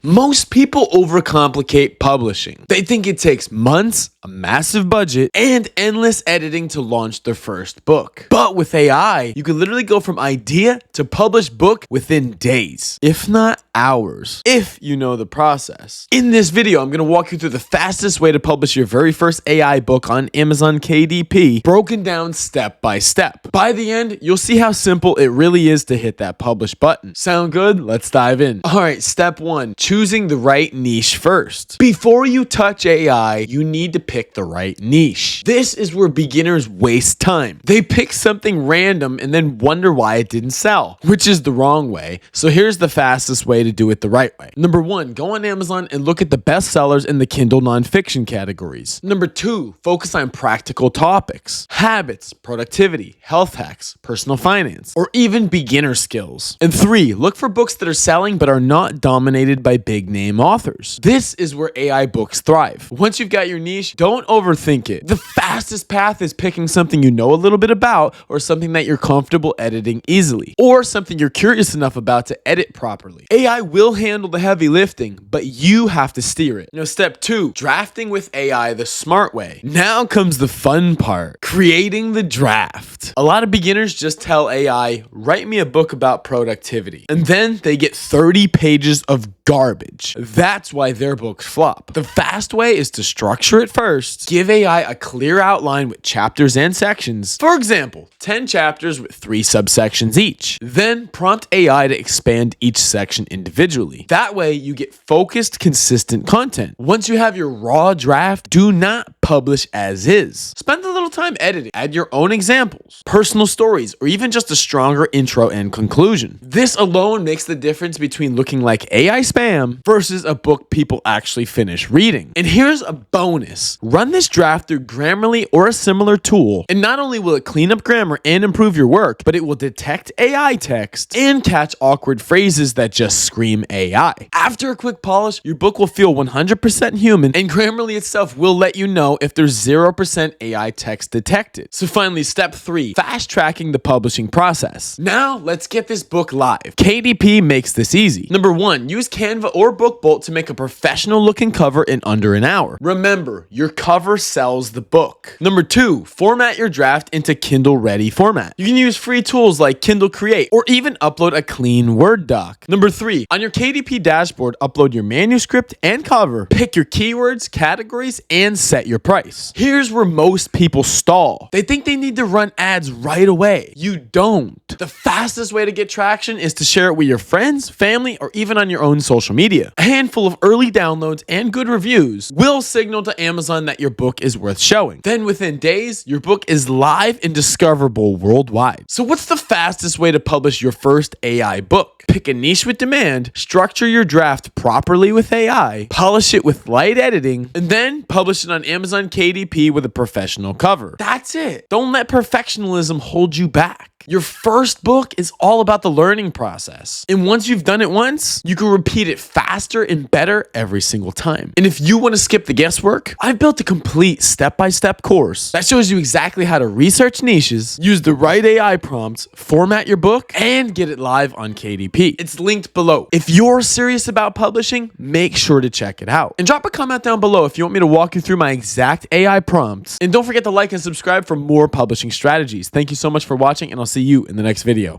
Most people overcomplicate publishing. They think it takes months, a massive budget, and endless editing to launch their first book. But with AI, you can literally go from idea to published book within days, if not hours, if you know the process. In this video, I'm going to walk you through the fastest way to publish your very first AI book on Amazon KDP, broken down step by step. By the end, you'll see how simple it really is to hit that publish button. Sound good? Let's dive in. All right, step 1, choosing the right niche first. Before you touch AI, you need to pick the right niche. This is where beginners waste time. They pick something random and then wonder why it didn't sell, which is the wrong way. So here's the fastest way to do it the right way. Number 1, go on Amazon and look at the best sellers in the Kindle nonfiction categories. Number 2, focus on practical topics, habits, productivity, health hacks, personal finance, or even beginner skills. And 3, look for books that are selling but are not dominated by big name authors. This is where AI books thrive. Once you've got your niche, don't overthink it. The fastest path is picking something you know a little bit about, or something that you're comfortable editing easily, or something you're curious enough about to edit properly. AI will handle the heavy lifting, but you have to steer it. Step 2, drafting with AI the smart way. Now comes the fun part, creating the draft. A lot of beginners just tell AI, write me a book about productivity, and then they get 30 pages of garbage. That's why their books flop. The fast way is to structure it first. Give AI a clear outline with chapters and sections. For example, 10 chapters with 3 subsections each. Then prompt AI to expand each section individually. That way you get focused, consistent content. Once you have your raw draft, do not publish as is. Spend a little time editing. Add your own examples, personal stories, or even just a stronger intro and conclusion. This alone makes the difference between looking like AI spam versus a book people actually finish reading. And here's a bonus. Run this draft through Grammarly or a similar tool, and not only will it clean up grammar and improve your work, but it will detect AI text and catch awkward phrases that just scream AI. After a quick polish, your book will feel 100% human, and Grammarly itself will let you know if there's 0% AI text detected. So finally, step 3, fast tracking the publishing process. Now let's get this book live. KDP makes this easy. Number 1, use Canva or BookBolt to make a professional looking cover in under an hour. Remember, your cover sells the book. Number 2, format your draft into Kindle ready format. You can use free tools like Kindle Create or even upload a clean Word doc. Number 3, on your KDP dashboard, upload your manuscript and cover, pick your keywords, categories, and set your price. Here's where most people stall. They think they need to run ads right away. You don't. The fastest way to get traction is to share it with your friends, family, or even on your own social media. A handful of early downloads and good reviews will signal to Amazon that your book is worth showing. Then within days, your book is live and discoverable worldwide. So what's the fastest way to publish your first AI book? Pick a niche with demand, structure your draft properly with AI, polish it with light editing, and then publish it on Amazon KDP with a professional cover. That's it. Don't let perfectionism hold you back. Your first book is all about the learning process. And once you've done it once, you can repeat it faster and better every single time. And if you want to skip the guesswork, I've built a complete step-by-step course that shows you exactly how to research niches, use the right AI prompts, format your book, and get it live on KDP. It's linked below. If you're serious about publishing, make sure to check it out. And drop a comment down below if you want me to walk you through my exact AI prompts. And don't forget to like and subscribe for more publishing strategies. Thank you so much for watching, and I'll see you in the next video.